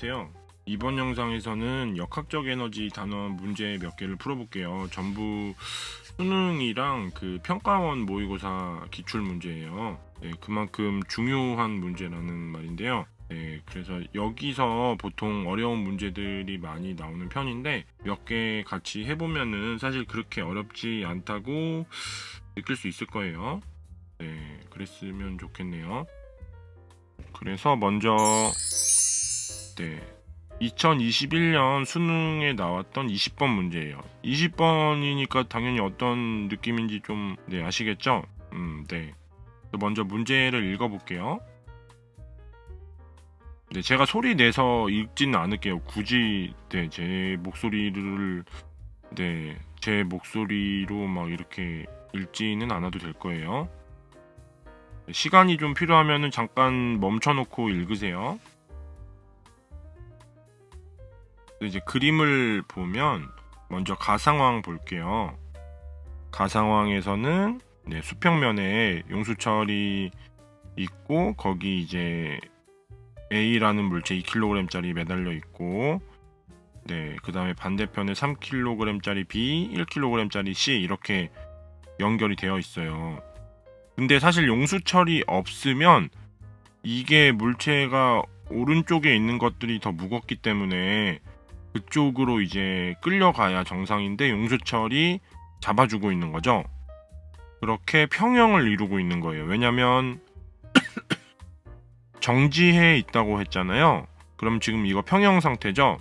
안녕하세요. 이번 영상에서는 역학적 에너지 단원 문제 몇 개를 풀어볼게요. 전부 수능이랑 그 평가원 모의고사 기출 문제예요. 네, 그만큼 중요한 문제라는 말인데요. 네, 그래서 여기서 보통 어려운 문제들이 많이 나오는 편인데 몇 개 같이 해보면은 사실 그렇게 어렵지 않다고 느낄 수 있을 거예요. 네, 그랬으면 좋겠네요. 그래서 먼저 2021년 수능에 나왔던 20번 문제예요. 20번이니까 당연히 어떤 느낌인지 좀 아시겠죠? 네. 먼저 문제를 읽어볼게요. 네, 제가 소리 내서 읽지는 않을게요. 굳이 제 목소리로 막 이렇게 읽지는 않아도 될 거예요. 시간이 좀 필요하면은 잠깐 멈춰놓고 읽으세요. 이제 그림을 보면 먼저 가상황 볼게요. 가상황에서는 수평면에 용수철이 있고 거기 이제 A라는 물체 2kg짜리 매달려 있고 그 다음에 반대편에 3kg짜리 B, 1kg짜리 C 이렇게 연결이 되어 있어요. 근데 사실 용수철이 없으면 이게 물체가 오른쪽에 있는 것들이 더 무겁기 때문에 그쪽으로 이제 끌려가야 정상인데 용수철이 잡아주고 있는 거죠. 그렇게 평형을 이루고 있는 거예요. 왜냐면 정지해 있다고 했잖아요. 그럼 지금 이거 평형 상태죠.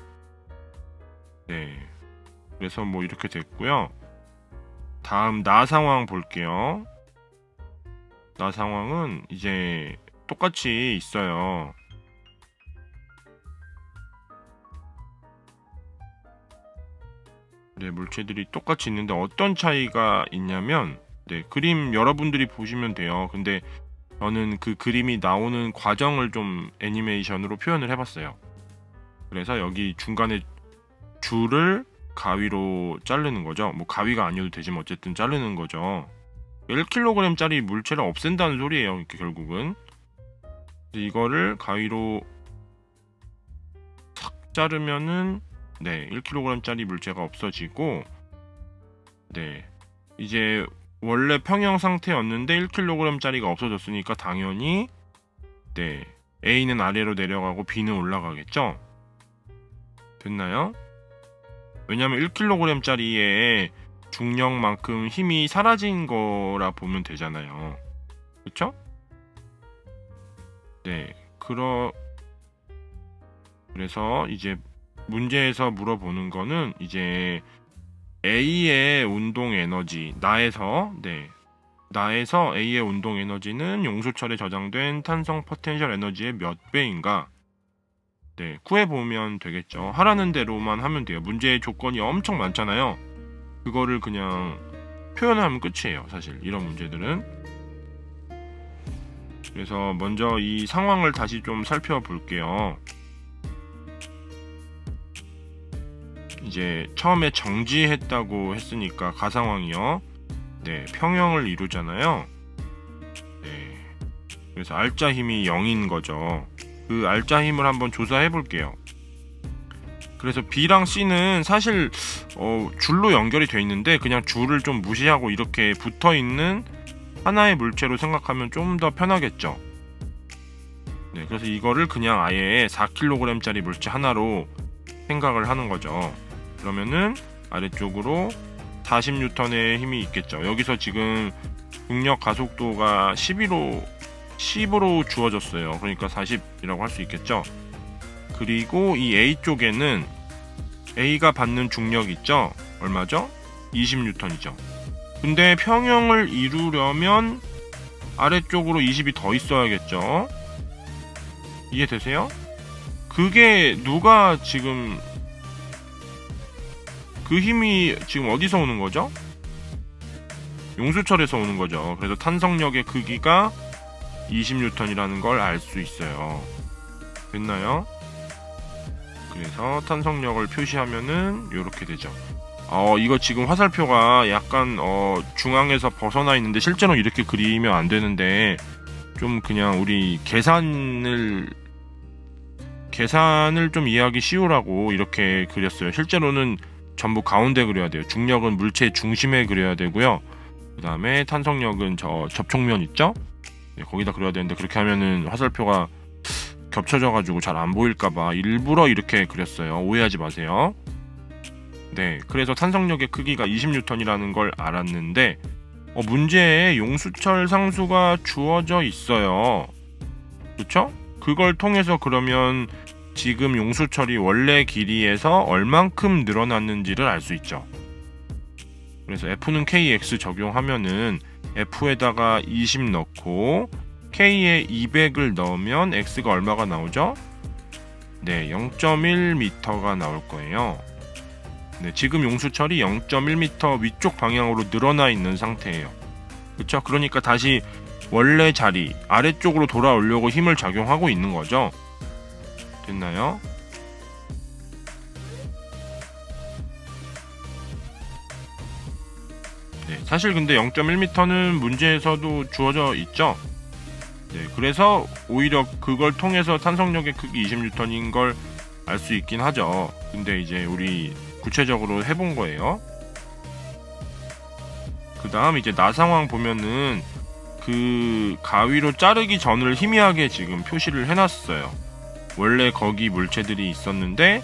그래서 뭐 이렇게 됐고요. 다음 나 상황 볼게요. 나 상황은 이제 똑같이 있어요. 물체들이 똑같이 있는데 어떤 차이가 있냐면 그림 여러분들이 보시면 돼요. 근데 저는 그 그림이 나오는 과정을 좀 애니메이션으로 표현을 해봤어요. 그래서 여기 중간에 줄을 가위로 자르는 거죠. 뭐 가위가 아니어도 되지만 어쨌든 자르는 거죠. 1kg짜리 물체를 없앤다는 소리예요. 이렇게 결국은 이거를 가위로 탁 자르면은 1kg짜리 물체가 없어지고 이제 원래 평형 상태였는데 1kg짜리가 없어졌으니까 당연히 A는 아래로 내려가고 B는 올라가겠죠. 됐나요? 왜냐면 1kg짜리의 중력만큼 힘이 사라진 거라 보면 되잖아요. 그쵸? 그래서 이제 문제에서 물어보는 거는 이제 A의 운동 에너지 나에서 A의 운동 에너지는 용수철에 저장된 탄성 포텐셜 에너지의 몇 배인가 구해보면 되겠죠. 하라는 대로만 하면 돼요. 문제의 조건이 엄청 많잖아요. 그거를 그냥 표현하면 끝이에요. 사실 이런 문제들은. 그래서 먼저 이 상황을 다시 좀 살펴볼게요. 이제 처음에 정지했다고 했으니까 가상황이요. 평형을 이루잖아요. 그래서 알짜 힘이 0인 거죠. 그 알짜 힘을 한번 조사해 볼게요. 그래서 B랑 C는 사실 줄로 연결이 돼 있는데 그냥 줄을 좀 무시하고 이렇게 붙어 있는 하나의 물체로 생각하면 좀 더 편하겠죠. 그래서 이거를 그냥 아예 4kg짜리 물체 하나로 생각을 하는 거죠. 그러면은 아래쪽으로 40N의 힘이 있겠죠. 여기서 지금 중력 가속도가 10으로 주어졌어요. 그러니까 40이라고 할 수 있겠죠. 그리고 이 A 쪽에는 A가 받는 중력 있죠? 얼마죠? 20N이죠. 근데 평형을 이루려면 아래쪽으로 20이 더 있어야겠죠. 이해되세요? 그게 누가 지금 그 힘이 지금 어디서 오는 거죠? 용수철에서 오는 거죠. 그래서 탄성력의 크기가 20N이라는 걸 알 수 있어요. 됐나요? 그래서 탄성력을 표시하면은 이렇게 되죠. 이거 지금 화살표가 약간 중앙에서 벗어나 있는데 실제로 이렇게 그리면 안 되는데 좀 그냥 우리 계산을 좀 이해하기 쉬우라고 이렇게 그렸어요. 실제로는 전부 가운데 그려야 돼요. 중력은 물체 중심에 그려야 되고요. 그 다음에 탄성력은 저 접촉면 있죠? 네, 거기다 그려야 되는데 그렇게 하면은 화살표가 겹쳐져가지고 잘 안 보일까봐 일부러 이렇게 그렸어요. 오해하지 마세요. 네, 그래서 탄성력의 크기가 20N이라는 걸 알았는데 문제에 용수철 상수가 주어져 있어요. 그쵸? 그걸 통해서 그러면 지금 용수철이 원래 길이에서 얼만큼 늘어났는지를 알 수 있죠. 그래서 F는 KX 적용하면은 F에다가 20 넣고 K에 200을 넣으면 X가 얼마가 나오죠? 네, 0.1m가 나올 거예요. 네, 지금 용수철이 0.1m 위쪽 방향으로 늘어나 있는 상태예요. 그쵸? 그러니까 다시 원래 자리 아래쪽으로 돌아오려고 힘을 작용하고 있는 거죠. 됐나요? 네, 사실 근데 0.1m는 문제에서도 주어져 있죠. 네, 그래서 오히려 그걸 통해서 탄성력의 크기 20N인 걸 알 수 있긴 하죠. 근데 이제 우리 구체적으로 해본 거예요. 그 다음 이제 나 상황 보면은 그 가위로 자르기 전을 희미하게 지금 표시를 해놨어요. 원래 거기 물체들이 있었는데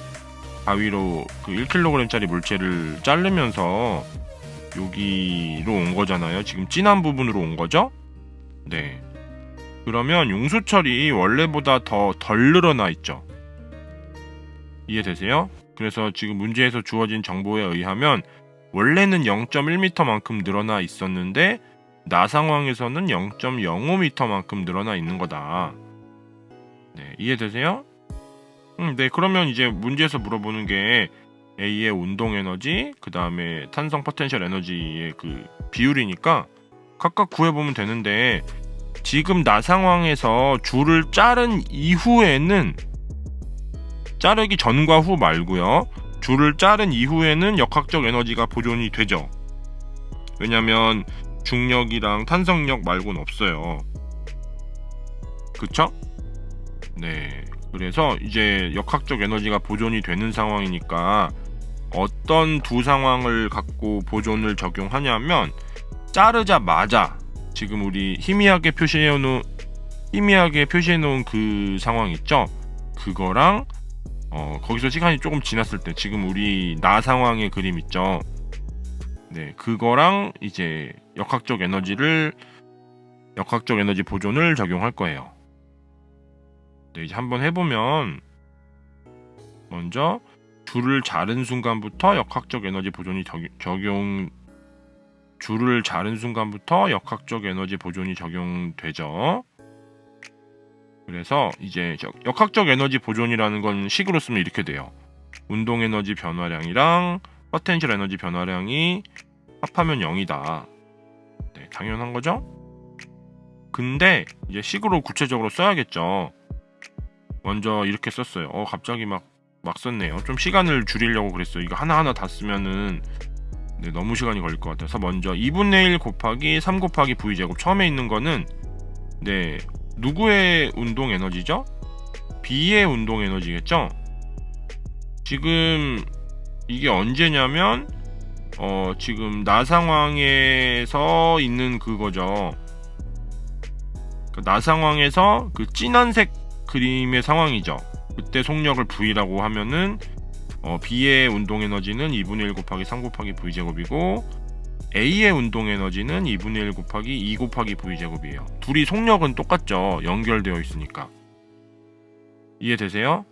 가위로 그 1kg짜리 물체를 자르면서 여기로 온 거잖아요. 지금 진한 부분으로 온 거죠? 네. 그러면 용수철이 원래보다 덜 늘어나 있죠. 이해되세요? 그래서 지금 문제에서 주어진 정보에 의하면 원래는 0.1m만큼 늘어나 있었는데 나 상황에서는 0.05m만큼 늘어나 있는 거다. 네, 이해되세요? 네, 그러면 이제 문제에서 물어보는 게 A의 운동 에너지, 그 다음에 탄성 포텐셜 에너지의 그 비율이니까 각각 구해보면 되는데 지금 나 상황에서 줄을 자른 이후에는 자르기 전과 후 말고요. 줄을 자른 이후에는 역학적 에너지가 보존이 되죠. 왜냐면 중력이랑 탄성력 말고는 없어요. 그쵸? 네. 그래서 이제 역학적 에너지가 보존이 되는 상황이니까 어떤 두 상황을 갖고 보존을 적용하냐면 자르자마자 지금 우리 희미하게 표시해 놓은 그 상황 있죠? 그거랑 거기서 시간이 조금 지났을 때 지금 우리 나 상황의 그림 있죠? 네, 그거랑 이제 역학적 에너지 보존을 적용할 거예요. 네, 이제 한번 해보면 먼저 줄을 자른 순간부터 역학적 에너지 보존이 줄을 자른 순간부터 역학적 에너지 보존이 적용되죠. 그래서 이제 역학적 에너지 보존이라는 건 식으로 쓰면 이렇게 돼요. 운동 에너지 변화량이랑 포텐셜 에너지 변화량이 합하면 0이다. 네, 당연한 거죠? 근데 이제 식으로 구체적으로 써야겠죠. 먼저 이렇게 썼어요. 갑자기 막 썼네요. 좀 시간을 줄이려고 그랬어요. 이거 하나하나 다 쓰면은 네, 너무 시간이 걸릴 것 같아서 먼저 2분의 1 곱하기 3 곱하기 V제곱 처음에 있는 거는 네, 누구의 운동 에너지죠? B의 운동 에너지겠죠? 지금 이게 언제냐면 지금 나 상황에서 있는 그거죠. 나 상황에서 그 진한색 그림의 상황이죠. 그때 속력을 V라고 하면은 B의 운동 에너지는 2분의 1 곱하기 3 곱하기 V제곱이고 A의 운동 에너지는 2분의 1 곱하기 2 곱하기 V제곱이에요. 둘이 속력은 똑같죠. 연결되어 있으니까. 이해되세요?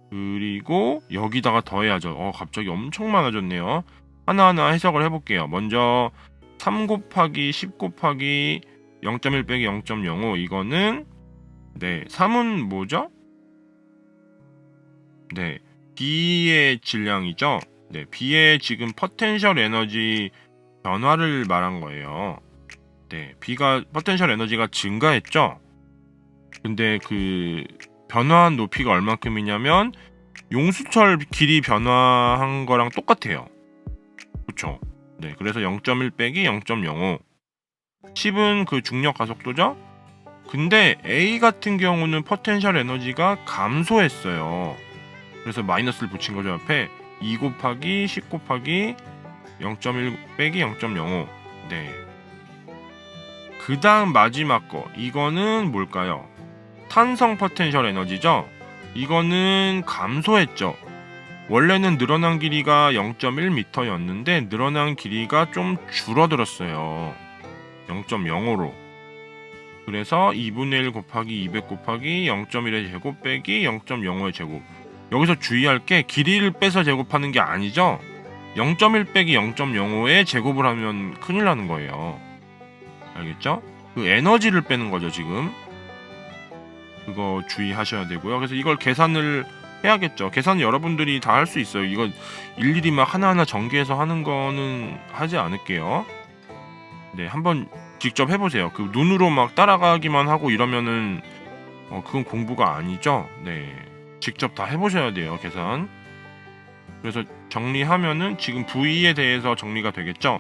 그리고 여기다가 더해야죠. 갑자기 엄청 많아졌네요. 하나하나 해석을 해볼게요. 먼저 3 곱하기 10 곱하기 0.1 빼기 0.05 이거는 네, 3은 뭐죠? 네, B의 질량이죠. 네, B의 지금 포텐셜 에너지 변화를 말한 거예요. 네, B가 포텐셜 에너지가 증가했죠. 근데 그 변화한 높이가 얼만큼이냐면 용수철 길이 변화한 거랑 똑같아요. 그렇죠? 네, 그래서 0.1 빼기 0.05 10은 그 중력 가속도죠. 근데 A 같은 경우는 포텐셜 에너지가 감소했어요. 그래서 마이너스를 붙인 거죠. 앞에 2 곱하기 10 곱하기 0.1 빼기 0.05. 네. 그 다음 마지막 거. 이거는 뭘까요? 탄성 포텐셜 에너지죠. 이거는 감소했죠. 원래는 늘어난 길이가 0.1m였는데 늘어난 길이가 좀 줄어들었어요. 0.05로. 그래서 2분의 1 곱하기 200 곱하기 0.1의 제곱 빼기 0.05의 제곱. 여기서 주의할 게 길이를 빼서 제곱하는 게 아니죠. 0.1 빼기 0.05의 제곱을 하면 큰일 나는 거예요. 알겠죠? 그 에너지를 빼는 거죠, 지금. 그거 주의하셔야 되고요. 그래서 이걸 계산을 해야겠죠. 계산은 여러분들이 다 할 수 있어요. 이거 일일이 막 하나하나 전개해서 하는 거는 하지 않을게요. 네, 한번 직접 해보세요. 그 눈으로 막 따라가기만 하고 이러면은 그건 공부가 아니죠. 네, 직접 다 해보셔야 돼요, 계산. 그래서 정리하면은 지금 V에 대해서 정리가 되겠죠.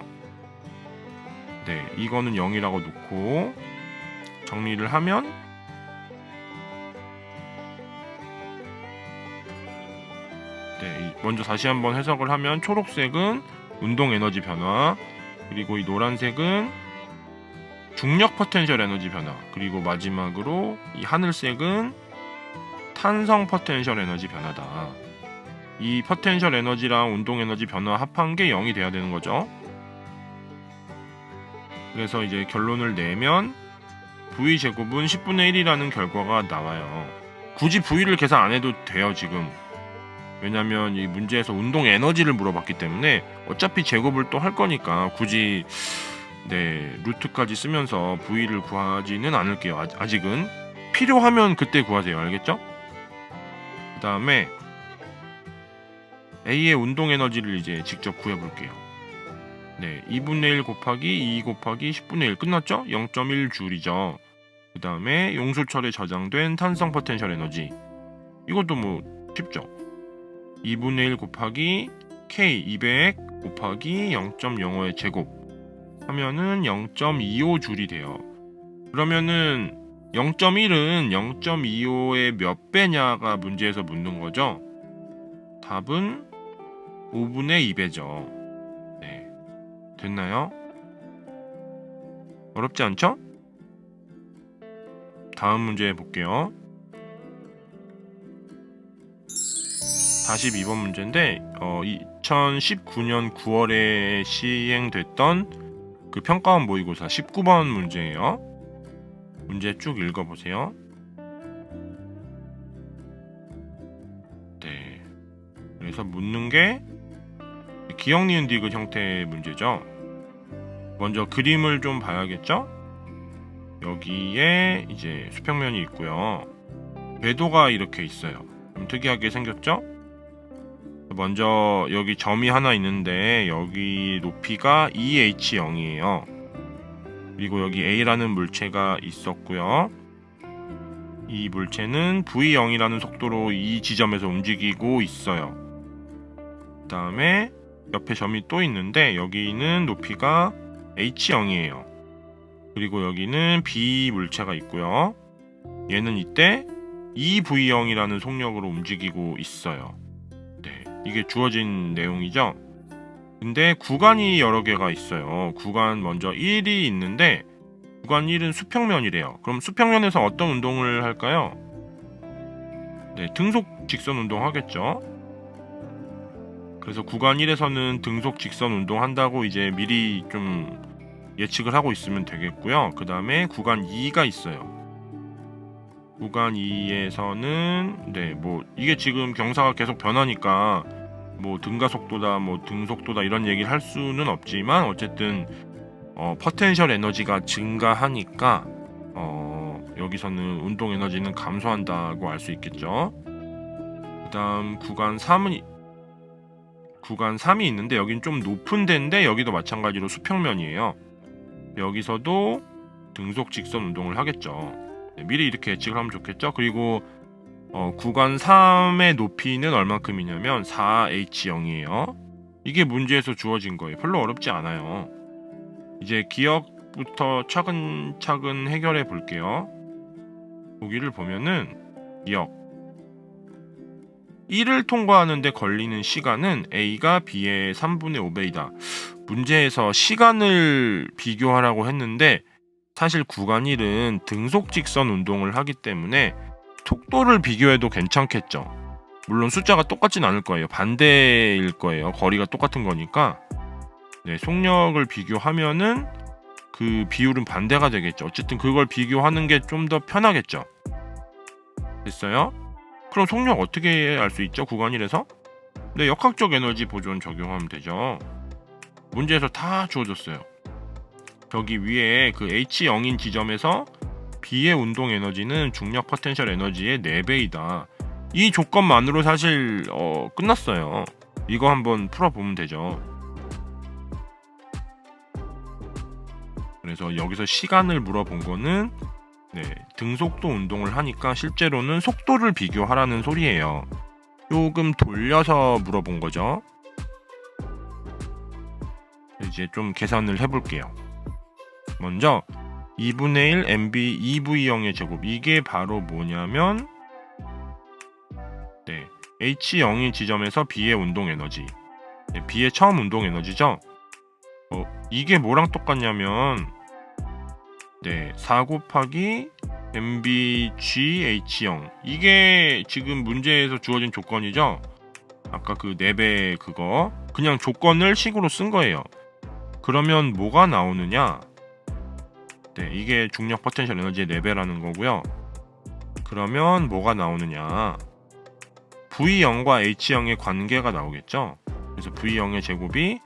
네, 이거는 0이라고 놓고 정리를 하면 네, 먼저 다시 한번 해석을 하면 초록색은 운동 에너지 변화, 그리고 이 노란색은 중력 포텐셜 에너지 변화, 그리고 마지막으로 이 하늘색은 탄성 포텐셜 에너지 변화다. 이 포텐셜 에너지랑 운동 에너지 변화 합한 게 0이 돼야 되는 거죠. 그래서 이제 결론을 내면 V제곱은 10분의 1이라는 결과가 나와요. 굳이 V를 계산 안 해도 돼요, 지금. 왜냐면 이 문제에서 운동 에너지를 물어봤기 때문에 어차피 제곱을 또 할 거니까 굳이 루트까지 쓰면서 V를 구하지는 않을게요. 아직은. 필요하면 그때 구하세요. 알겠죠? 그 다음에 A의 운동 에너지를 이제 직접 구해볼게요. 네, 2분의 1 곱하기 2 곱하기 10분의 1 끝났죠? 0.1줄이죠. 그 다음에 용수철에 저장된 탄성 포텐셜 에너지. 이것도 뭐 쉽죠? 2분의 1 곱하기 K 200 곱하기 0.05의 제곱 하면은 0.25줄이 돼요. 그러면은 0.1은 0.25의 몇 배냐가 문제에서 묻는 거죠. 답은 5분의 2배죠. 네, 됐나요? 어렵지 않죠? 다음 문제 볼게요. 42번 문제인데 2019년 9월에 시행됐던 그 평가원 모의고사 19번 문제예요. 문제 쭉 읽어보세요. 네, 그래서 묻는 게 기역, 니은, 디귿 형태의 문제죠. 먼저 그림을 좀 봐야겠죠? 여기에 이제 수평면이 있고요. 궤도가 이렇게 있어요. 좀 특이하게 생겼죠? 먼저 여기 점이 하나 있는데 여기 높이가 2h0이에요. 그리고 여기 A라는 물체가 있었고요. 이 물체는 V0이라는 속도로 이 지점에서 움직이고 있어요. 그 다음에 옆에 점이 또 있는데 여기는 높이가 h0이에요. 그리고 여기는 B 물체가 있고요. 얘는 이때 2V0이라는 속력으로 움직이고 있어요. 네, 이게 주어진 내용이죠. 근데 구간이 여러 개가 있어요. 구간 먼저 1이 있는데 구간 1은 수평면이래요. 그럼 수평면에서 어떤 운동을 할까요? 네, 등속 직선 운동 하겠죠. 그래서 구간 1에서는 등속 직선 운동 한다고 이제 미리 좀 예측을 하고 있으면 되겠고요. 그 다음에 구간 2가 있어요. 구간 2에서는 뭐 이게 지금 경사가 계속 변하니까 뭐 등가 속도다 뭐 등속도다 이런 얘기를 할 수는 없지만 어쨌든 포텐셜 에너지가 증가하니까 여기서는 운동 에너지는 감소한다고 알 수 있겠죠. 그 다음 구간 3이 있는데 여긴 좀 높은 데인데 여기도 마찬가지로 수평면이에요. 여기서도 등속 직선 운동을 하겠죠. 네, 미리 이렇게 예측을 하면 좋겠죠. 그리고 구간 3의 높이는 얼만큼이냐면 4h0이에요. 이게 문제에서 주어진 거예요. 별로 어렵지 않아요. 이제 기억부터 차근차근 해결해 볼게요. 보기를 보면은 기억 1을 통과하는데 걸리는 시간은 A가 B의 3분의 5배이다. 문제에서 시간을 비교하라고 했는데 사실 구간 1은 등속 직선 운동을 하기 때문에 속도를 비교해도 괜찮겠죠. 물론 숫자가 똑같진 않을 거예요. 반대일 거예요. 거리가 똑같은 거니까. 네, 속력을 비교하면은 그 비율은 반대가 되겠죠. 어쨌든 그걸 비교하는 게 좀 더 편하겠죠. 됐어요? 그럼 속력 어떻게 알 수 있죠? 구간 1에서? 네, 역학적 에너지 보존 적용하면 되죠. 문제에서 다 주어졌어요. 저기 위에 그 H0인 지점에서 B의 운동 에너지는 중력 포텐셜 에너지의 4배이다. 이 조건만으로 사실 끝났어요. 이거 한번 풀어보면 되죠. 그래서 여기서 시간을 물어본 거는 등속도 운동을 하니까 실제로는 속도를 비교하라는 소리예요. 조금 돌려서 물어본 거죠. 이제 좀 계산을 해볼게요. 먼저 2분의 1 mv 2v0의 제곱, 이게 바로 뭐냐면 H0인 지점에서 B의 운동 에너지, B의 처음 운동 에너지죠. 이게 뭐랑 똑같냐면 4 곱하기 mvgh0, 이게 지금 문제에서 주어진 조건이죠. 아까 그 4배 그거 그냥 조건을 식으로 쓴 거예요. 그러면 뭐가 나오느냐? 이게 중력 포텐셜 에너지의 4배라는 거고요. 그러면 뭐가 나오느냐? V0과 H0의 관계가 나오겠죠. 그래서 V0의 제곱이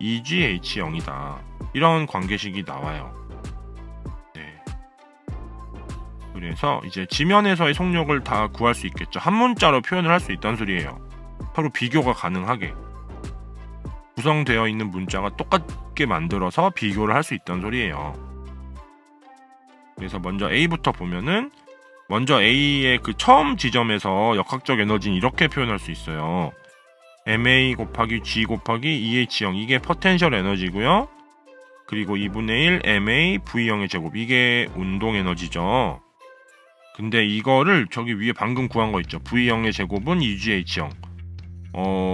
2gh0이다. 이런 관계식이 나와요. 그래서 이제 지면에서의 속력을 다 구할 수 있겠죠. 한 문자로 표현을 할 수 있다는 소리예요. 서로 비교가 가능하게 구성되어 있는 문자가 똑같게 만들어서 비교를 할 수 있다는 소리예요. 그래서 먼저 A부터 보면은, 먼저 A의 그 처음 지점에서 역학적 에너지는 이렇게 표현할 수 있어요. ma 곱하기 g 곱하기 EH0, 이게 포텐셜 에너지고요. 그리고 2분의 1 ma V0의 제곱, 이게 운동 에너지죠. 근데 이거를 저기 위에 방금 구한 거 있죠. V0의 제곱은 2gh0.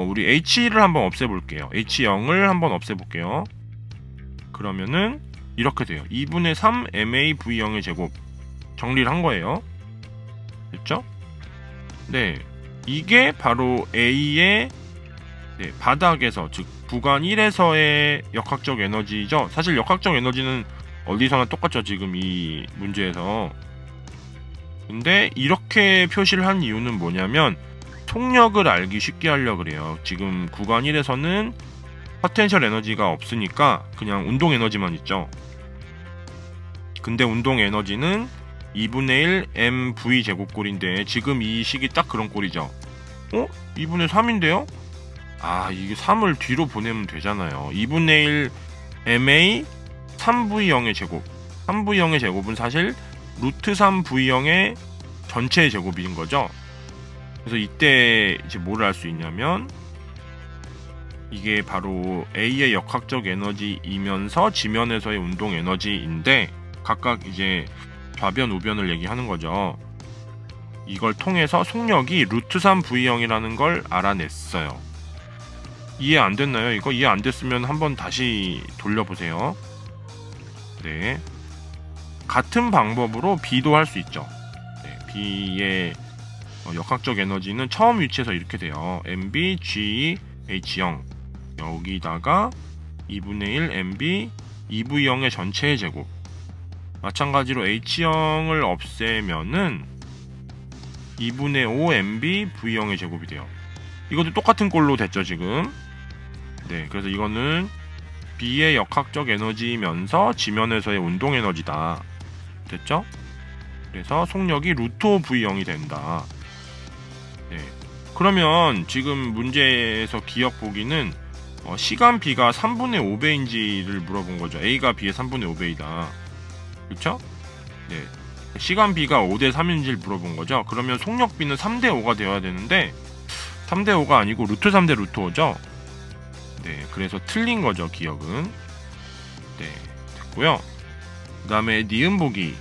우리 H를 한번 없애볼게요. H0을 한번 없애볼게요. 그러면은 이렇게 돼요. 2분의 3 ma V0의 제곱. 정리를 한 거예요. 됐죠? 네, 이게 바로 A의 바닥에서, 즉 구간 1에서의 역학적 에너지죠. 사실 역학적 에너지는 어디서나 똑같죠. 지금 이 문제에서. 근데 이렇게 표시를 한 이유는 뭐냐면 속력을 알기 쉽게 하려고 그래요. 지금 구간 1에서는 포텐셜 에너지가 없으니까 그냥 운동 에너지만 있죠. 근데 운동 에너지는 2분의 1 mv 제곱꼴인데 지금 이 식이 딱 그런 꼴이죠. 2분의 3인데요? 이게 3을 뒤로 보내면 되잖아요. 2분의 1 ma 3v0의 제곱. 3v0의 제곱은 사실 루트 3v0의 전체의 제곱인 거죠. 그래서 이때 이제 뭐를 알 수 있냐면 이게 바로 A의 역학적 에너지이면서 지면에서의 운동 에너지인데 각각 이제 좌변 우변을 얘기하는 거죠. 이걸 통해서 속력이 루트 3v0이라는 걸 알아냈어요. 이해 안 됐나요? 이거 이해 안 됐으면 한번 다시 돌려보세요. 네, 같은 방법으로 B도 할 수 있죠. B의 역학적 에너지는 처음 위치에서 이렇게 돼요. mvgh0 여기다가 2분의 1 mv 2v0의 전체의 제곱. 마찬가지로 h0을 없애면은 2분의 5 mv v0의 제곱이 돼요. 이것도 똑같은 꼴로 됐죠 지금. 그래서 이거는 B의 역학적 에너지면서 지면에서의 운동 에너지다. 됐죠? 그래서 속력이 루트 5 v0이 된다. 그러면 지금 문제에서 기억 보기는 시간 B가 3분의 5배인지를 물어본 거죠. A가 B의 3분의 5배이다. 그렇죠? 시간 B가 5대 3인지를 물어본 거죠. 그러면 속력 B는 3대 5가 되어야 되는데 3대 5가 아니고 루트 3대 루트 5죠. 그래서 틀린 거죠, 기억은. 됐고요. 그 다음에 니은 보기.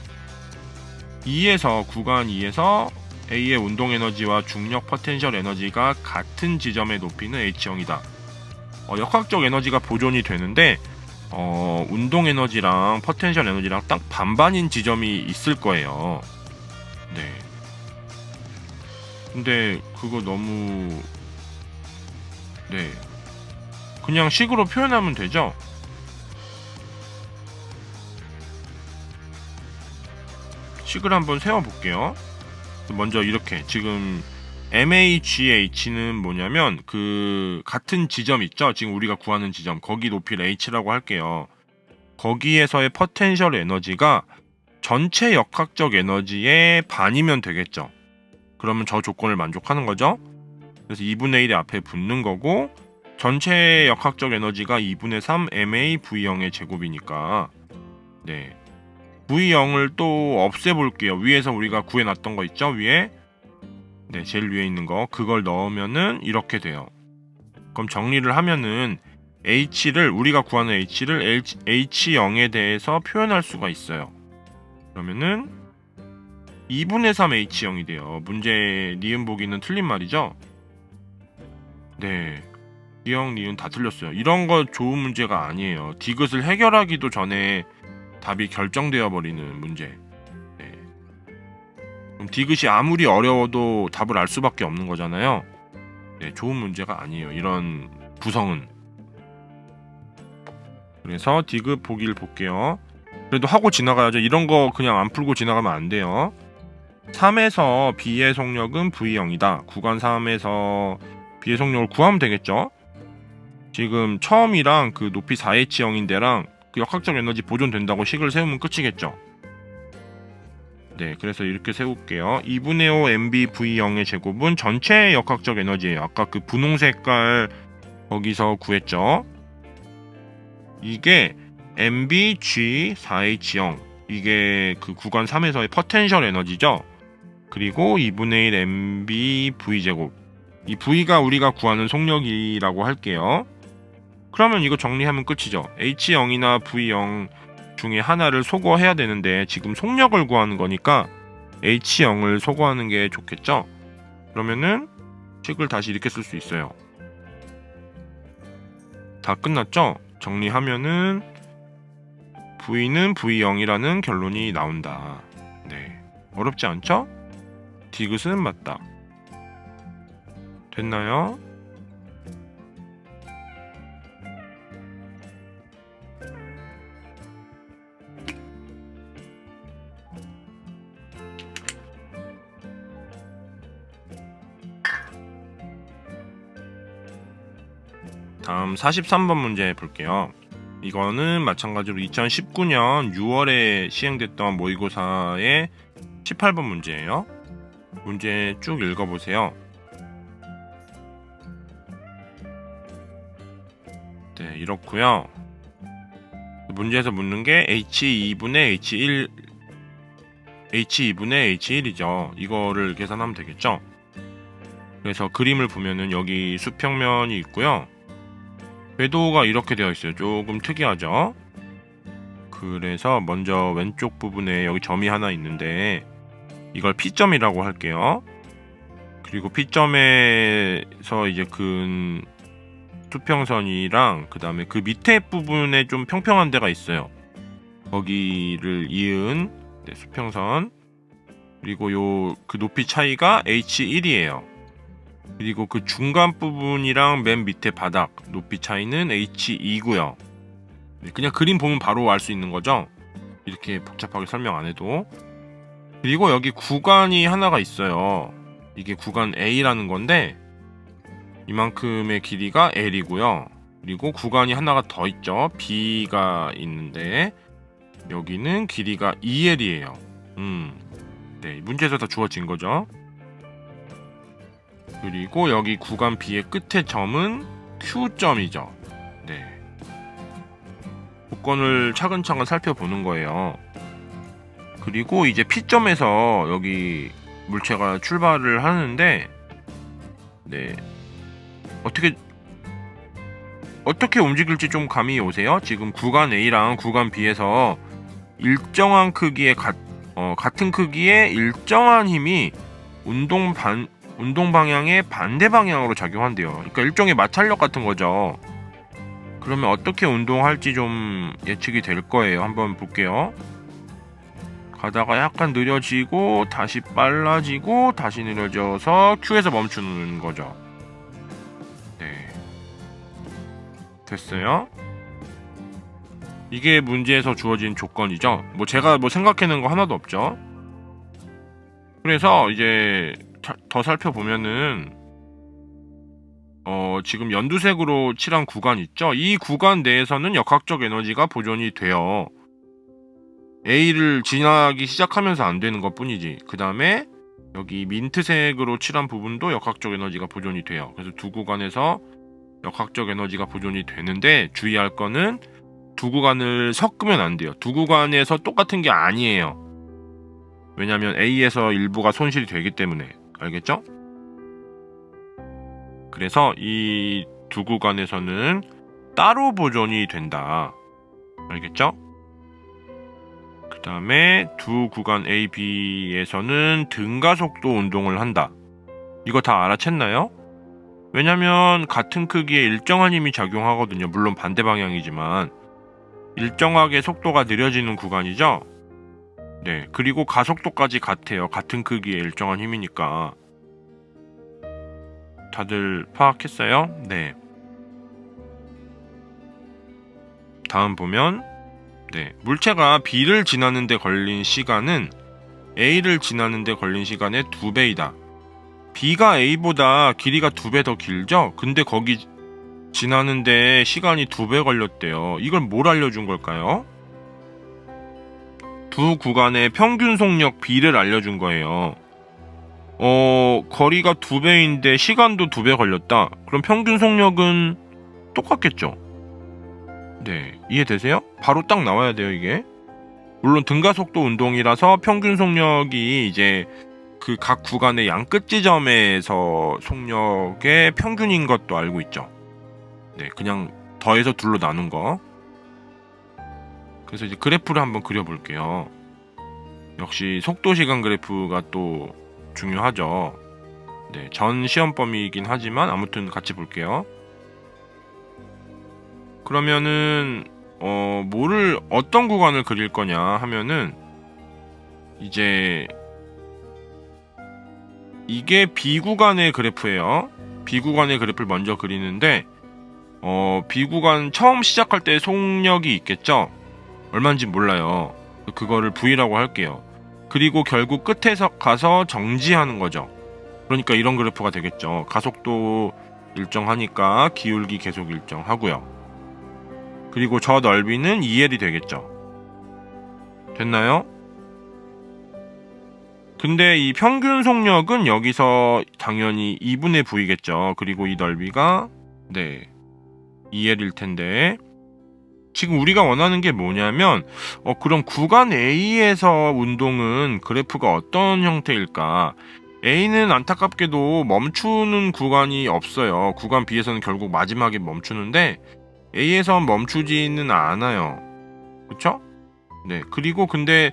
구간 2에서 A의 운동 에너지와 중력 포텐셜 에너지가 같은 지점의 높이는 H형이다. 역학적 에너지가 보존이 되는데 운동 에너지랑 포텐셜 에너지랑 딱 반반인 지점이 있을 거예요. 네. 근데 그거 너무 그냥 식으로 표현하면 되죠. 식을 한번 세워볼게요. 먼저 이렇게 지금 MHH는 뭐냐면 그 같은 지점 있죠? 지금 우리가 구하는 지점 거기 높이를 H라고 할게요. 거기에서의 포텐셜 에너지가 전체 역학적 에너지의 반이면 되겠죠. 그러면 저 조건을 만족하는 거죠. 그래서 2분의 1이 앞에 붙는 거고 전체 역학적 에너지가 2분의 3 MAV0의 제곱이니까 V0을 또 없애볼게요. 위에서 우리가 구해놨던 거 있죠? 위에 제일 위에 있는 거 그걸 넣으면은 이렇게 돼요. 그럼 정리를 하면은 H를 우리가 구하는 H를 H0에 대해서 표현할 수가 있어요. 그러면은 2분의 3 H0이 돼요. 문제 니은 보기는 틀린 말이죠? 니은, 니은 다 틀렸어요. 이런 거 좋은 문제가 아니에요. 디귿을 해결하기도 전에 답이 결정되어 버리는 문제. 그럼 디귿이 아무리 어려워도 답을 알 수밖에 없는 거잖아요. 좋은 문제가 아니에요. 이런 구성은. 그래서 디귿 보기를 볼게요. 그래도 하고 지나가야죠. 이런 거 그냥 안 풀고 지나가면 안 돼요. 3에서 B의 속력은 V0이다. 구간 3에서 B의 속력을 구하면 되겠죠. 지금 처음이랑 그 높이 4H0인데랑 그 역학적 에너지 보존된다고 식을 세우면 끝이겠죠. 그래서 이렇게 세울게요. 2분의 5 MBV0의 제곱은 전체 역학적 에너지예요. 아까 그 분홍 색깔 거기서 구했죠. 이게 MBG4H0 이게 그 구간 3에서의 포텐셜 에너지죠. 그리고 2분의 1 MBV 제곱 이 V가 우리가 구하는 속력이라고 할게요. 그러면 이거 정리하면 끝이죠. H0이나 V0 중에 하나를 소거해야 되는데 지금 속력을 구하는 거니까 H0을 소거하는 게 좋겠죠. 그러면은 식을 다시 이렇게 쓸 수 있어요. 다 끝났죠? 정리하면은 V는 V0이라는 결론이 나온다. 어렵지 않죠? 디귿은 맞다. 됐나요? 다음 43번 문제 볼게요. 이거는 마찬가지로 2019년 6월에 시행됐던 모의고사의 18번 문제예요. 문제 쭉 읽어보세요. 이렇고요. 문제에서 묻는 게 H2분의 H1이죠. 이거를 계산하면 되겠죠. 그래서 그림을 보면은 여기 수평면이 있고요. 궤도가 이렇게 되어 있어요. 조금 특이하죠. 그래서 먼저 왼쪽 부분에 여기 점이 하나 있는데 이걸 P점이라고 할게요. 그리고 P점에서 이제 그 수평선이랑 그 다음에 그 밑에 부분에 좀 평평한 데가 있어요. 거기를 이은 수평선 그리고 요 그 높이 차이가 H1이에요. 그리고 그 중간 부분이랑 맨 밑에 바닥 높이 차이는 H2고요. 그냥 그림 보면 바로 알 수 있는 거죠. 이렇게 복잡하게 설명 안 해도. 그리고 여기 구간이 하나가 있어요. 이게 구간 A라는 건데 이만큼의 길이가 L이고요. 그리고 구간이 하나가 더 있죠. B가 있는데 여기는 길이가 2L이에요. 문제에서 다 주어진 거죠. 그리고 여기 구간 B의 끝에 점은 Q점이죠. 조건을 차근차근 살펴보는 거예요. 그리고 이제 P점에서 여기 물체가 출발을 하는데 어떻게 움직일지 좀 감이 오세요? 지금 구간 A랑 구간 B에서 일정한 크기의 같은 크기의 일정한 힘이 운동 방향의 반대 방향으로 작용한대요. 그러니까 일종의 마찰력 같은 거죠. 그러면 어떻게 운동할지 좀 예측이 될 거예요. 한번 볼게요. 가다가 약간 느려지고 다시 빨라지고 다시 느려져서 Q에서 멈추는 거죠. 네, 됐어요. 이게 문제에서 주어진 조건이죠. 뭐 제가 뭐 생각해낸 거 하나도 없죠. 그래서 이제 더 살펴보면은 지금 연두색으로 칠한 구간 있죠. 이 구간 내에서는 역학적 에너지가 보존이 돼요. A를 지나기 시작하면서 안 되는 것 뿐이지. 그 다음에 여기 민트색으로 칠한 부분도 역학적 에너지가 보존이 돼요. 그래서 두 구간에서 역학적 에너지가 보존이 되는데 주의할 거는 두 구간을 섞으면 안 돼요. 두 구간에서 똑같은 게 아니에요. 왜냐면 A에서 일부가 손실이 되기 때문에. 알겠죠? 그래서 이 두 구간에서는 따로 보존이 된다. 알겠죠? 그 다음에 두 구간 A, B에서는 등가속도 운동을 한다. 이거 다 알아챘나요? 왜냐면 같은 크기의 일정한 힘이 작용하거든요. 물론 반대 방향이지만 일정하게 속도가 느려지는 구간이죠. 네, 그리고 가속도까지 같아요. 같은 크기의 일정한 힘이니까. 다들 파악했어요? 네. 다음 보면 네, 물체가 B를 지나는데 걸린 시간은 A를 지나는데 걸린 시간의 2배이다. B가 A보다 길이가 2배 더 길죠? 근데 거기 지나는데 시간이 2배 걸렸대요. 이걸 뭘 알려준 걸까요? 두 구간의 평균 속력 B를 알려준 거예요. 거리가 2배인데 시간도 2배 걸렸다. 그럼 평균 속력은 똑같겠죠? 네, 이해되세요? 바로 딱 나와야 돼요, 이게. 물론 등가속도 운동이라서 평균 속력이 이제 그 각 구간의 양끝 지점에서 속력의 평균인 것도 알고 있죠. 네, 그냥 더해서 둘로 나눈 거. 그래서 이제 그래프를 한번 그려볼게요. 역시 속도 시간 그래프가 또 중요하죠. 네, 전 시험 범위이긴 하지만 아무튼 같이 볼게요. 그러면은 어떤 구간을 그릴 거냐 하면은 이제 이게 B 구간의 그래프예요. B 구간의 그래프를 먼저 그리는데 B 구간 처음 시작할 때 속력이 있겠죠. 얼마인지 몰라요. 그거를 V라고 할게요. 그리고 결국 끝에서 가서 정지하는 거죠. 그러니까 이런 그래프가 되겠죠. 가속도 일정하니까 기울기 계속 일정하고요. 그리고 저 넓이는 2L이 되겠죠. 됐나요? 근데 이 평균 속력은 여기서 당연히 2분의 V겠죠. 그리고 이 넓이가 2L일 텐데 지금 우리가 원하는 게 뭐냐면 그럼 구간 A에서 운동은 그래프가 어떤 형태일까? A는 안타깝게도 멈추는 구간이 없어요. 구간 B에서는 결국 마지막에 멈추는데 A에서 멈추지는 않아요. 그쵸? 네. 그리고 근데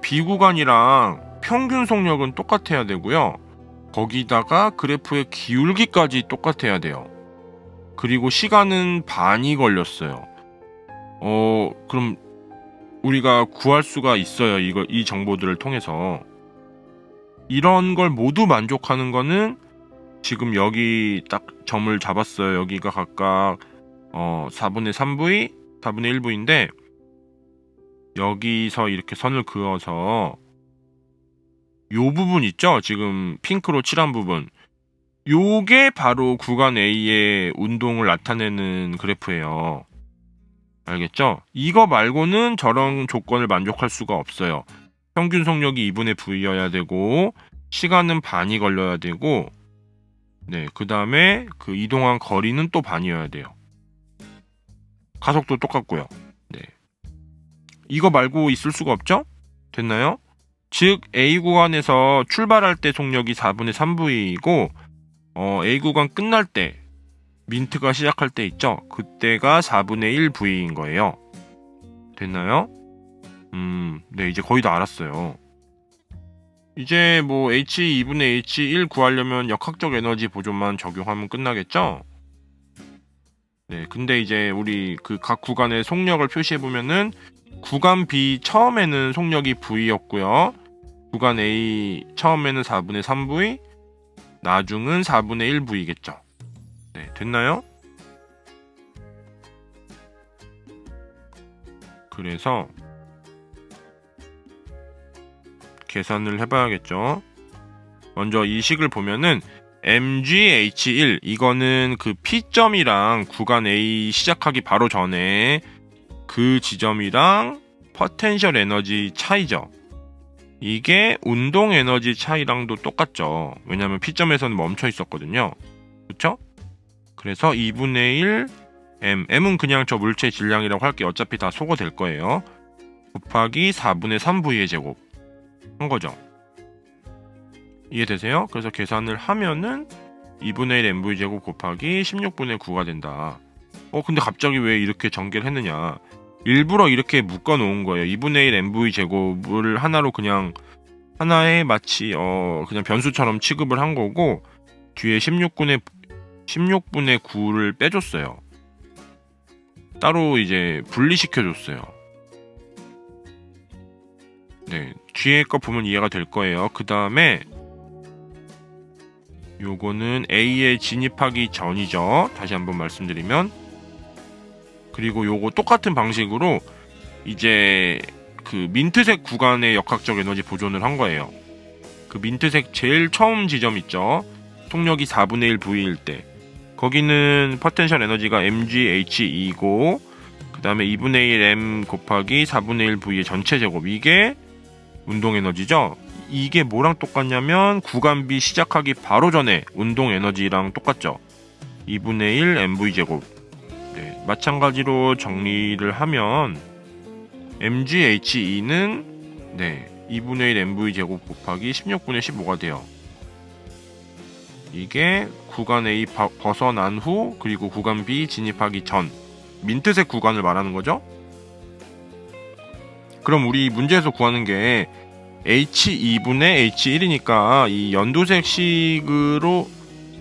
B 구간이랑 평균 속력은 똑같아야 되고요. 거기다가 그래프의 기울기까지 똑같아야 돼요. 그리고 시간은 반이 걸렸어요. 그럼 우리가 구할 수가 있어요. 이 정보들을 통해서. 이런 걸 모두 만족하는 거는 지금 여기 딱 점을 잡았어요. 여기가 각각 4분의 3V, 4분의 1V인데 여기서 이렇게 선을 그어서 요 부분 있죠? 지금 핑크로 칠한 부분. 요게 바로 구간 A의 운동을 나타내는 그래프예요. 알겠죠? 이거 말고는 저런 조건을 만족할 수가 없어요. 평균 속력이 2분의 V여야 되고 시간은 반이 걸려야 되고 그 다음에 그 이동한 거리는 또 반이어야 돼요. 가속도 똑같고요. 이거 말고 있을 수가 없죠? 됐나요? 즉 A 구간에서 출발할 때 속력이 4분의 3V이고 A 구간 끝날 때 민트가 시작할 때 있죠? 그때가 4분의 1V인 거예요. 됐나요? 네, 이제 거의 다 알았어요. 이제 뭐 H2분의 H1 구하려면 역학적 에너지 보존만 적용하면 끝나겠죠? 네, 근데 이제 우리 그 각 구간의 속력을 표시해보면은 구간 B 처음에는 속력이 V였고요. 구간 A 처음에는 4분의 3V, 나중은 4분의 1V겠죠. 네, 됐나요? 그래서 계산을 해봐야겠죠. 먼저 이 식을 보면은 MGH1 이거는 그 P점이랑 구간 A 시작하기 바로 전에 그 지점이랑 포텐셜 에너지 차이죠. 이게 운동 에너지 차이랑도 똑같죠. 왜냐면 P점에서는 멈춰 있었거든요. 그쵸? 그래서 2분의 1 M은 그냥 저 물체의 질량이라고 할게요. 어차피 다 소거될 거예요. 곱하기 4분의 3V의 제곱 한 거죠. 이해되세요? 그래서 계산을 하면은 2분의 1 MV 제곱 곱하기 16분의 9가 된다. 근데 갑자기 왜 이렇게 전개를 했느냐? 일부러 이렇게 묶어 놓은 거예요. 2분의 1 MV 제곱을 하나로 그냥 하나에 마치 그냥 변수처럼 취급을 한 거고 뒤에 16분의 9를 빼줬어요. 따로 이제 분리시켜 줬어요. 네, 뒤에 거 보면 이해가 될 거예요. 그 다음에 요거는 A에 진입하기 전이죠. 다시 한번 말씀드리면, 그리고 요거 똑같은 방식으로 이제 그 민트색 구간의 역학적 에너지 보존을 한 거예요. 그 민트색 제일 처음 지점 있죠. 속력이 4분의 1 V일 때 거기는 포텐셜 에너지가 MGH2고 그 다음에 2분의 1 M 곱하기 4분의 1 V의 전체 제곱, 이게 운동 에너지죠. 이게 뭐랑 똑같냐면 구간 B 시작하기 바로 전에 운동 에너지랑 똑같죠. 2분의 1 MV 제곱. 네, 마찬가지로 정리를 하면 MGH2는 2분의 1 MV 제곱 곱하기 16분의 15가 돼요. 이게 구간 A 벗어난 후 그리고 구간 B 진입하기 전 민트색 구간을 말하는 거죠. 그럼 우리 문제에서 구하는 게 H2분의 H1이니까 이 연두색 식으로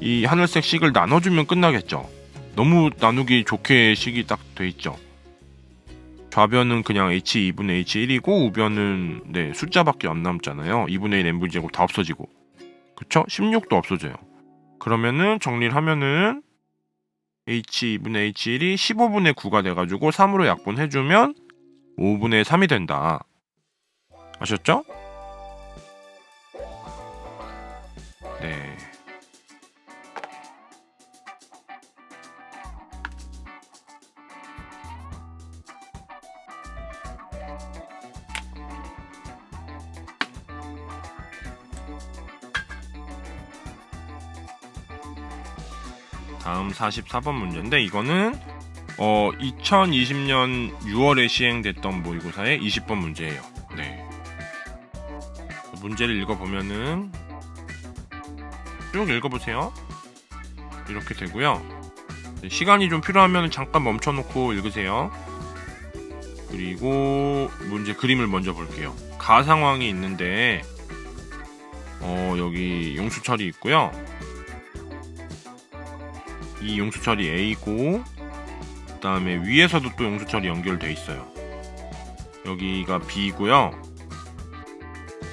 이 하늘색 식을 나눠주면 끝나겠죠. 너무 나누기 좋게 식이 딱 돼 있죠. 좌변은 그냥 H2분의 H1이고 우변은 숫자밖에 안 남잖아요. 2분의 1 MV제곱 다 없어지고, 그쵸? 16도 없어져요. 그러면은 정리를 하면은 H2분의 H1이 15분의 9가 돼가지고 3으로 약분해주면 5분의 3이 된다. 아셨죠? 네. 다음 44번 문제인데 이거는 2020년 6월에 시행됐던 모의고사의 20번 문제예요. 네. 문제를 읽어보면은 쭉 읽어보세요. 이렇게 되고요. 시간이 좀 필요하면 잠깐 멈춰놓고 읽으세요. 그리고 문제 그림을 먼저 볼게요. 가 상황이 있는데 여기 용수철이 있고요. 이 용수철이 A고 그 다음에 위에서도 또 용수철이 연결돼 있어요. 여기가 B고요.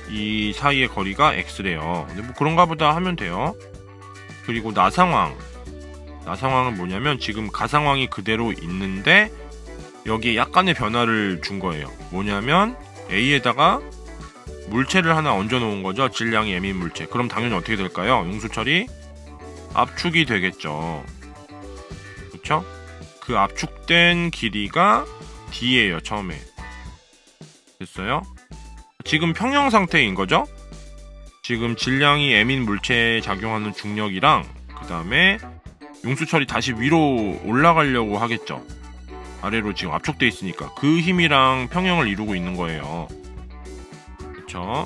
이 사이의 거리가 X래요. 근데 뭐 그런가 보다 하면 돼요. 그리고 나상황은 뭐냐면 지금 가상황이 그대로 있는데 여기에 약간의 변화를 준 거예요. 뭐냐면 A에다가 물체를 하나 얹어 놓은 거죠. 질량이 M인 물체. 그럼 당연히 어떻게 될까요? 용수철이 압축이 되겠죠. 그쵸? 그 압축된 길이가 D예요. 처음에. 됐어요? 지금 평형 상태인 거죠? 지금 질량이 M인 물체에 작용하는 중력이랑 그 다음에 용수철이 다시 위로 올라가려고 하겠죠. 아래로 지금 압축돼 있으니까 그 힘이랑 평형을 이루고 있는 거예요. 그쵸?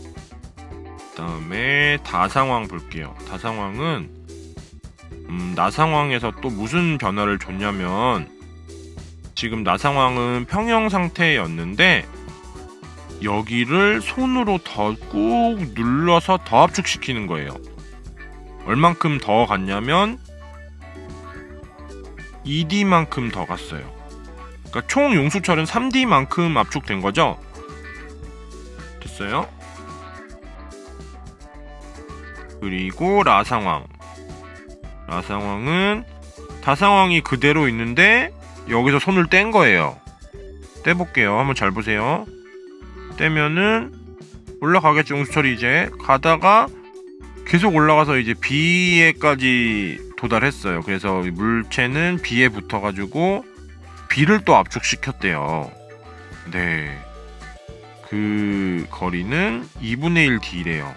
그 다음에 다상황 볼게요. 다상황은 나상황에서 또 무슨 변화를 줬냐면 지금 나상황은 평형 상태였는데 여기를 손으로 더 꾹 눌러서 더 압축시키는 거예요. 얼만큼 더 갔냐면 2D만큼 더 갔어요. 그러니까 총 용수철은 3D만큼 압축된 거죠. 됐어요? 그리고 라상황. 라상황은 다상황이 그대로 있는데 여기서 손을 뗀 거예요. 떼볼게요. 한번 잘 보세요. 떼면은 올라가겠죠. 용수철이 이제 가다가 계속 올라가서 이제 B에까지 도달했어요. 그래서 물체는 B에 붙어가지고 B를 또 압축시켰대요. 네, 그 거리는 2분의 1D래요.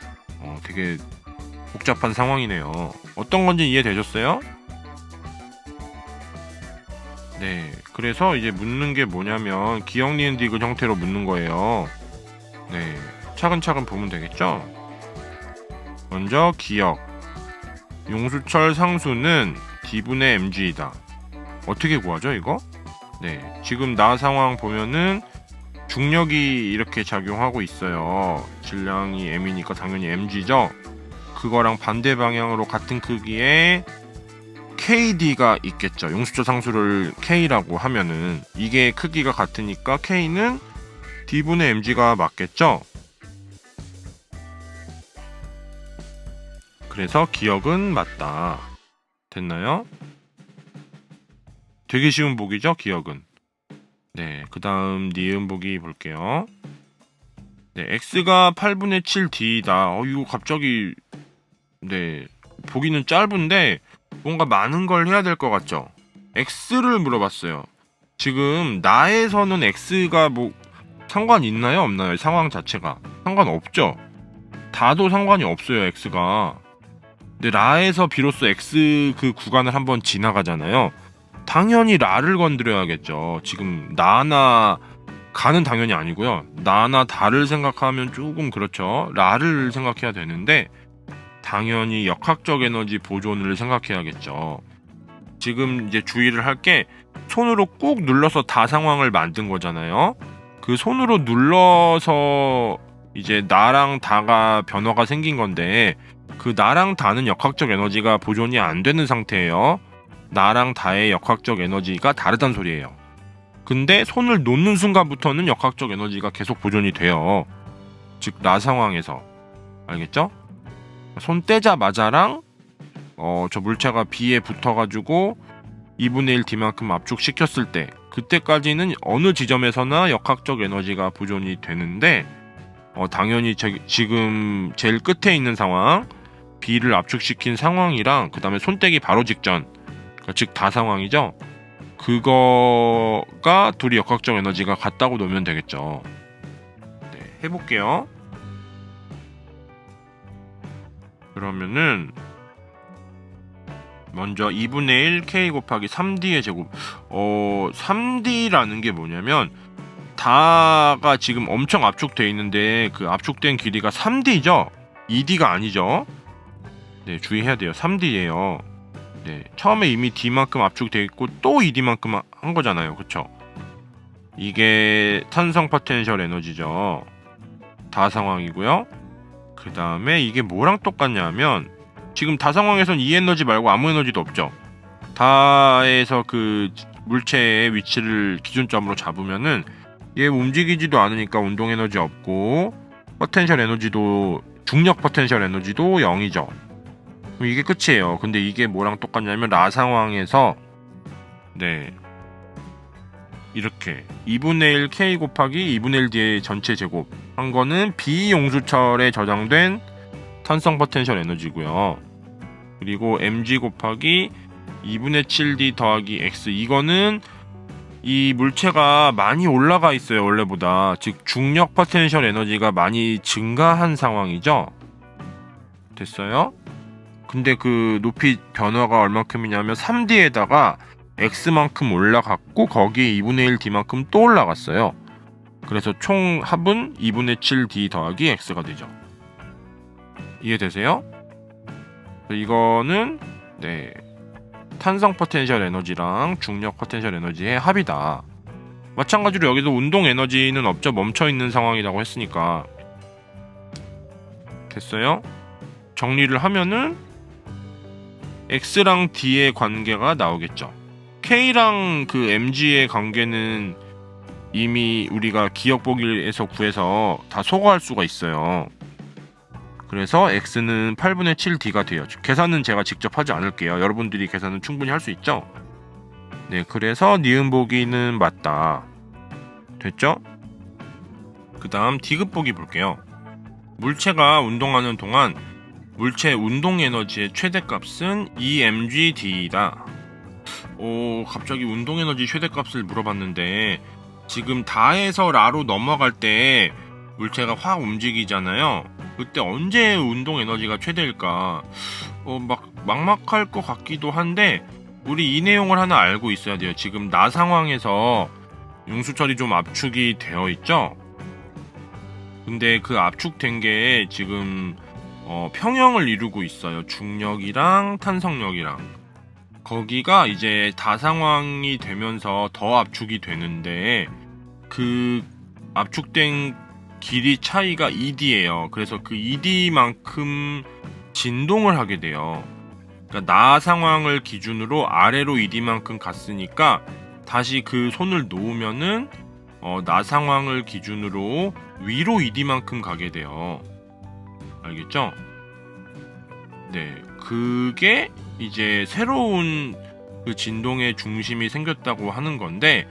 되게 복잡한 상황이네요. 어떤 건지 이해되셨어요? 네, 그래서 이제 묻는 게 뭐냐면 기역, 니은, 디귿 형태로 묻는 거예요. 네, 차근차근 보면 되겠죠? 먼저 기역. 용수철 상수는 D분의 mg이다. 어떻게 구하죠, 이거? 네, 지금 나 상황 보면은 중력이 이렇게 작용하고 있어요. 질량이 m이니까 당연히 mg죠. 그거랑 반대 방향으로 같은 크기의 KD가 있겠죠. 용수철 상수를 K라고 하면은 이게 크기가 같으니까 K는 D분의 mg가 맞겠죠. 그래서 기역은 맞다. 됐나요? 되게 쉬운 보기죠, 기역은. 네, 그 다음 니은 보기 볼게요. 네, x가 8분의 7d다. 이거 갑자기 네, 보기는 짧은데 뭔가 많은 걸 해야 될 것 같죠? x를 물어봤어요. 지금 나에서는 x가 뭐 상관 있나요? 없나요? 상황 자체가 상관없죠? 다도 상관이 없어요, x가. 근데 라에서 비로소 x 그 구간을 한번 지나가잖아요. 당연히 라를 건드려야겠죠. 지금 나나 가는 당연히 아니고요. 나나 다를 생각하면 조금 그렇죠. 라를 생각해야 되는데 당연히 역학적 에너지 보존을 생각해야겠죠. 지금 이제 주의를 할 게 손으로 꾹 눌러서 다 상황을 만든 거잖아요. 그 손으로 눌러서 이제 나랑 다가 변화가 생긴 건데 그 나랑 다는 역학적 에너지가 보존이 안 되는 상태예요. 나랑 다의 역학적 에너지가 다르단 소리예요. 근데 손을 놓는 순간부터는 역학적 에너지가 계속 보존이 돼요. 즉 나 상황에서. 알겠죠? 손 떼자마자랑 저 물체가 B에 붙어가지고 2분의 1D만큼 압축시켰을 때 그때까지는 어느 지점에서나 역학적 에너지가 보존이 되는데 당연히 지금 제일 끝에 있는 상황 B를 압축시킨 상황이랑 그 다음에 손떼기 바로 직전 즉 다 상황이죠. 그거가 둘이 역학적 에너지가 같다고 놓으면 되겠죠. 네, 해볼게요. 그러면은 먼저 2분의 1 K 곱하기 3D의 제곱 3D라는 게 뭐냐면 다가 지금 엄청 압축되어 있는데 그 압축된 길이가 3D죠? 2D가 아니죠? 네, 주의해야 돼요. 3D예요. 네, 처음에 이미 D만큼 압축되어 있고 또 2D만큼 한 거잖아요. 그쵸? 이게 탄성 포텐셜 에너지죠. 다 상황이고요. 그 다음에 이게 뭐랑 똑같냐면 지금 다 상황에선 이 에너지 말고 아무 에너지도 없죠. 다에서 그 물체의 위치를 기준점으로 잡으면은 얘 움직이지도 않으니까 운동 에너지 없고 포텐셜 에너지도 중력 포텐셜 에너지도 0이죠. 그럼 이게 끝이에요. 근데 이게 뭐랑 똑같냐면 라 상황에서 네 이렇게 2분의 1 K 곱하기 2분의 1 D의 전체 제곱 한 거는 비용수철에 저장된 탄성 포텐셜 에너지고요. 그리고 mg 곱하기 2분의 7D 더하기 x 이거는 이 물체가 많이 올라가 있어요. 원래보다. 즉 중력 포텐셜 에너지가 많이 증가한 상황이죠. 됐어요? 근데 그 높이 변화가 얼마큼이냐면 3D에다가 x만큼 올라갔고 거기에 2분의 1 D만큼 또 올라갔어요. 그래서 총 합은 2분의 7D 더하기 x가 되죠. 이해되세요? 이거는 네 탄성 포텐셜 에너지랑 중력 포텐셜 에너지의 합이다. 마찬가지로 여기도 운동 에너지는 없죠. 멈춰 있는 상황이라고 했으니까. 됐어요? 정리를 하면은 X랑 D의 관계가 나오겠죠. K랑 그 MG의 관계는 이미 우리가 기억 보기에서 구해서 다 소거할 수가 있어요. 그래서 X는 8분의 7D가 돼요. 계산은 제가 직접 하지 않을게요. 여러분들이 계산은 충분히 할 수 있죠? 네, 그래서 니은 보기는 맞다. 됐죠? 그 다음 D급 보기 볼게요. 물체가 운동하는 동안 물체 운동 에너지의 최대값은 EmgD다. 갑자기 운동 에너지 최대값을 물어봤는데 지금 다에서 라로 넘어갈 때 물체가 확 움직이잖아요. 그때 언제 운동 에너지가 최대일까? 막막할 것 같기도 한데 우리 이 내용을 하나 알고 있어야 돼요. 지금 나 상황에서 용수철이 좀 압축이 되어 있죠? 근데 그 압축된 게 지금 평형을 이루고 있어요. 중력이랑 탄성력이랑. 거기가 이제 다상황이 되면서 더 압축이 되는데 그 압축된 길이 차이가 ED예요. 그래서 그 ED만큼 진동을 하게 돼요. 그러니까 나 상황을 기준으로 아래로 ED만큼 갔으니까 다시 그 손을 놓으면은 나 상황을 기준으로 위로 ED만큼 가게 돼요. 알겠죠? 네, 그게 이제 새로운 그 진동의 중심이 생겼다고 하는 건데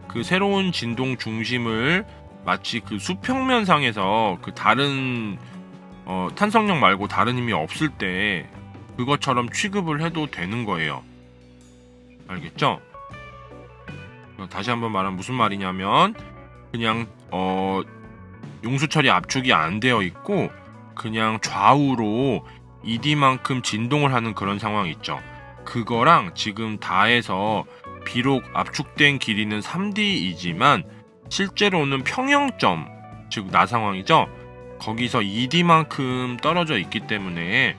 그 새로운 진동 중심을 마치 그 수평면상에서 그 다른 탄성력 말고 다른 힘이 없을 때 그것처럼 취급을 해도 되는 거예요. 알겠죠? 다시 한번 말하면 무슨 말이냐면 그냥 용수철이 압축이 안 되어 있고 그냥 좌우로 ED만큼 진동을 하는 그런 상황이 있죠. 그거랑 지금 다에서 비록 압축된 길이는 3D이지만 실제로는 평형점, 즉 나 상황이죠. 거기서 ED만큼 떨어져 있기 때문에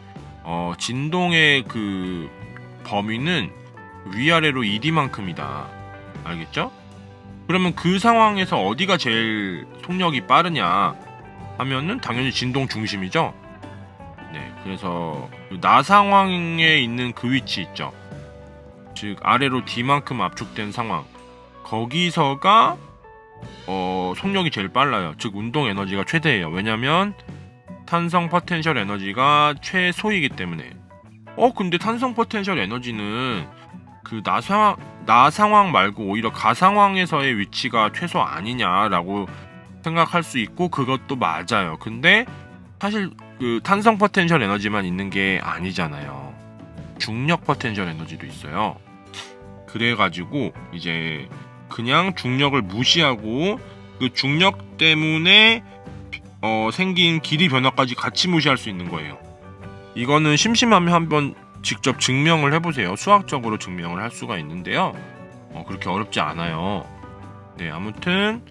진동의 그 범위는 위아래로 ED만큼이다. 알겠죠? 그러면 그 상황에서 어디가 제일 속력이 빠르냐 하면은 당연히 진동 중심이죠. 네, 그래서 나 상황에 있는 그 위치 있죠. 즉 아래로 D만큼 압축된 상황. 거기서가 속력이 제일 빨라요. 즉 운동 에너지가 최대예요. 왜냐면 탄성 포텐셜 에너지가 최소이기 때문에. 근데 탄성 포텐셜 에너지는 그 나 상황 말고 오히려 가 상황에서의 위치가 최소 아니냐라고 생각할 수 있고 그것도 맞아요. 근데 사실 그 탄성 포텐셜 에너지만 있는 게 아니잖아요. 중력 포텐셜 에너지도 있어요. 그래가지고 이제 그냥 중력을 무시하고 그 중력 때문에 생긴 길이 변화까지 같이 무시할 수 있는 거예요. 이거는 심심하면 한번 직접 증명을 해보세요. 수학적으로 증명을 할 수가 있는데요. 그렇게 어렵지 않아요. 네, 아무튼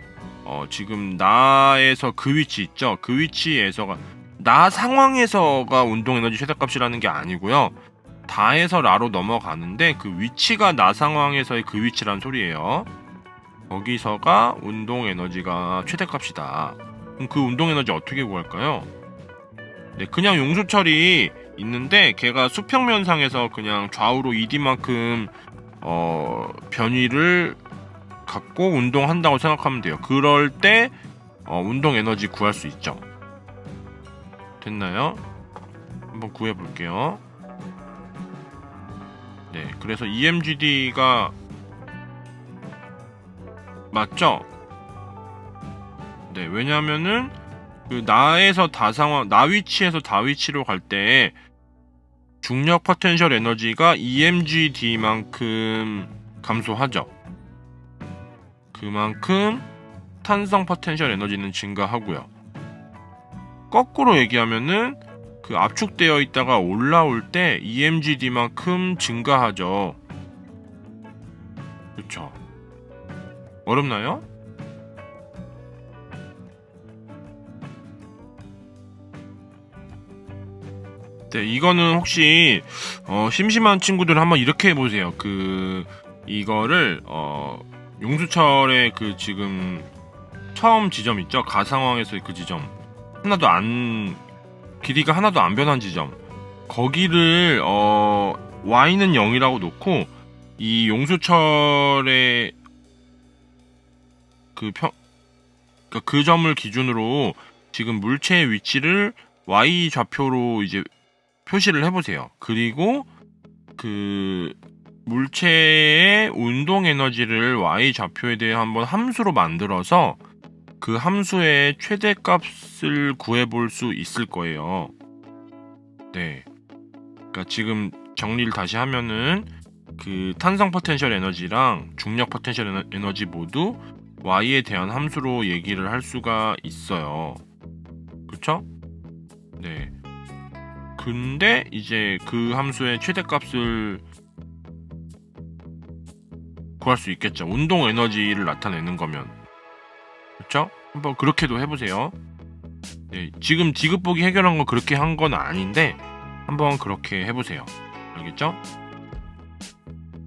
지금 나에서 그 위치 있죠. 그 위치에서가 나 상황에서가 운동 에너지 최대값이라는 게 아니고요. 다에서 라로 넘어가는데 그 위치가 나 상황에서의 그 위치란 소리예요. 거기서가 운동 에너지가 최대값이다. 그럼 그 운동 에너지 어떻게 구할까요? 네, 그냥 용수철이 있는데 걔가 수평면상에서 그냥 좌우로 ED만큼 변위를 갖고 운동한다고 생각하면 돼요. 그럴 때 운동 에너지 구할 수 있죠. 됐나요? 한번 구해볼게요. 네, 그래서 EmgD가 맞죠? 네, 왜냐면은 그 나에서 다 상황, 나 위치에서 다 위치로 갈 때 중력 포텐셜 에너지가 EmgD만큼 감소하죠. 그만큼 탄성 포텐셜 에너지는 증가하고요. 거꾸로 얘기하면은 그 압축되어 있다가 올라올 때 EmgD만큼 증가하죠. 그쵸? 어렵나요? 네, 이거는 혹시 심심한 친구들은 한번 이렇게 해보세요. 이거를 용수철의 그 지금 처음 지점 있죠? 가상황에서의 그 지점. 길이가 하나도 안 변한 지점. 거기를 y는 0이라고 놓고 이 용수철의 그 점을 기준으로 지금 물체의 위치를 y 좌표로 이제 표시를 해보세요. 그리고 그 물체의 운동 에너지를 y 좌표에 대해 한번 함수로 만들어서 그 함수의 최대값을 구해볼 수 있을 거예요. 네. 그러니까 지금 정리를 다시 하면은 그 탄성 포텐셜 에너지랑 중력 포텐셜 에너지 모두 y에 대한 함수로 얘기를 할 수가 있어요. 그쵸? 네. 근데 이제 그 함수의 최대값을 구할 수 있겠죠. 운동 에너지를 나타내는 거면. 그쵸? 한번 그렇게도 해보세요. 네, 지금 지급보기 해결한 거 그렇게 한 건 아닌데 한번 그렇게 해보세요. 알겠죠?